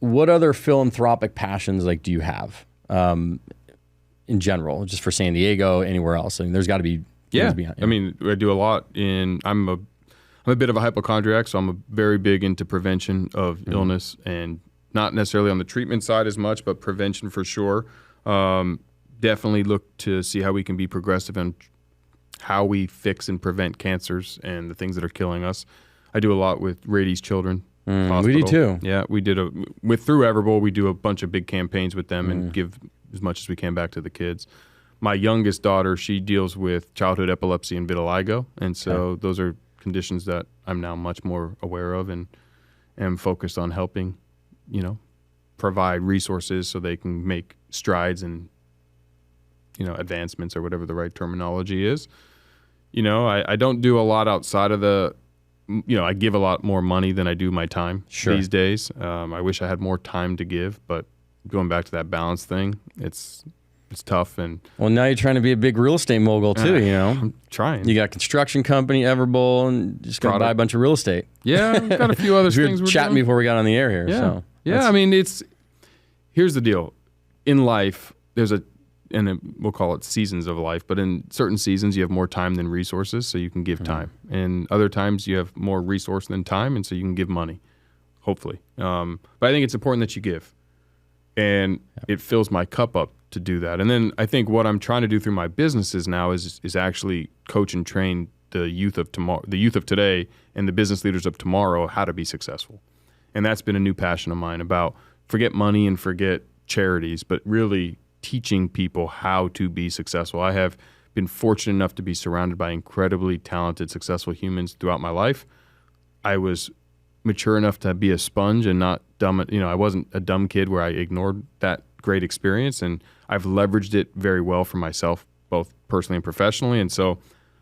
what other philanthropic passions like do you have in general, just for San Diego, anywhere else? I mean, there's got to be. Yeah, I mean, I do a lot I'm a bit of a hypochondriac, so I'm very big into prevention of illness, and not necessarily on the treatment side as much, but prevention for sure. Definitely look to see how we can be progressive in how we fix and prevent cancers and the things that are killing us. I do a lot with Rady's children. We do too. Yeah, we did through Everbowl, we do a bunch of big campaigns with them and give as much as we can back to the kids. My youngest daughter, she deals with childhood epilepsy and vitiligo, and so those are conditions that I'm now much more aware of and am focused on helping, provide resources so they can make strides and, advancements or whatever the right terminology is. I don't do a lot outside of I give a lot more money than I do my time these days. I wish I had more time to give, but going back to that balance thing, it's tough. And well, now you're trying to be a big real estate mogul too, I'm trying. You got a construction company, Everbowl, and just got to buy a bunch of real estate. Yeah, we've got a few other things we're chatting doing. before we got on the air here. Yeah, so yeah. I mean, here's the deal. In life, we'll call it seasons of life, but in certain seasons you have more time than resources, so you can give time. And other times you have more resource than time, and so you can give money, hopefully. But I think it's important that you give. And it fills my cup up to do that. And then I think what I'm trying to do through my businesses now is actually coach and train the youth of tomorrow, the youth of today, and the business leaders of tomorrow how to be successful. And that's been a new passion of mine, about forget money and forget charities, but really teaching people how to be successful. I have been fortunate enough to be surrounded by incredibly talented, successful humans throughout my life. I was mature enough to be a sponge and not dumb. I wasn't a dumb kid where I ignored that great experience, and I've leveraged it very well for myself, both personally and professionally. And so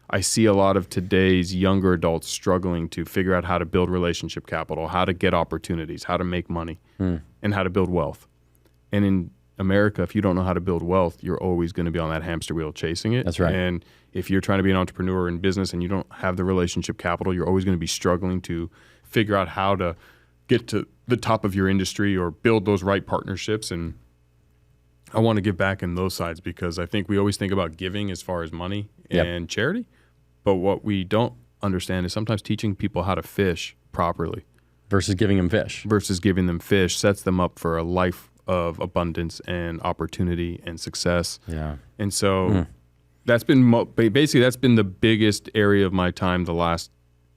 I see a lot of today's younger adults struggling to figure out how to build relationship capital, how to get opportunities, how to make money, and how to build wealth. And in America, if you don't know how to build wealth, you're always going to be on that hamster wheel chasing it. That's right. And if you're trying to be an entrepreneur in business and you don't have the relationship capital, you're always going to be struggling to figure out how to get to the top of your industry or build those right partnerships. And I want to give back in those sides, because I think we always think about giving as far as money and charity. But what we don't understand is sometimes teaching people how to fish properly versus giving them fish sets them up for a life of abundance and opportunity and success. Yeah. And so that's been the biggest area of my time the last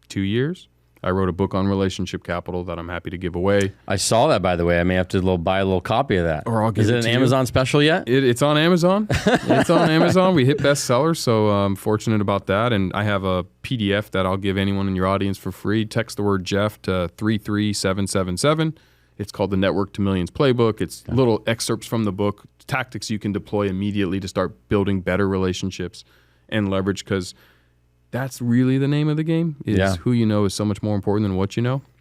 2 years. I wrote a book on relationship capital that I'm happy to give away. I saw that, by the way. I may have to buy a little copy of that. Or I'll give Is it an Amazon special yet? It's on Amazon. It's on Amazon. We hit bestseller, so I'm fortunate about that. And I have a PDF that I'll give anyone in your audience for free. Text the word Jeff to 33777. It's called the Network to Millions Playbook. It's little excerpts from the book, tactics you can deploy immediately to start building better relationships and leverage, because that's really the name of the game. Who you know is so much more important than what you know.